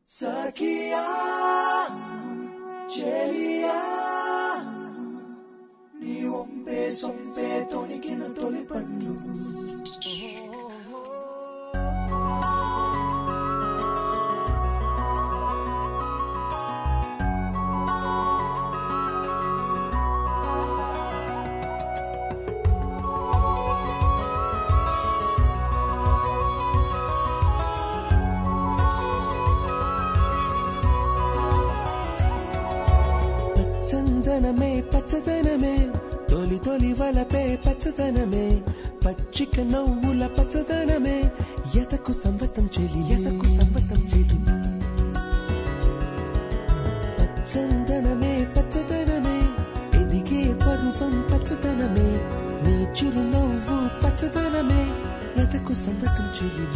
సఖియా చెలియా నీ ఒంపే సొంపే తొణికిన తొలి పన్ను చందనమే పచ్చదనమే తొలి తొలి వలపే పచ్చదనమే పచ్చిక నవ్వుల పచ్చదనమే ఎతకు సంవతం చెలి చందనమే పచ్చదనమే ఎదిగే పరువం పచ్చదనమే నీ చిరునవ్వు పచ్చదనమే ఎతకు సంవతం చెలి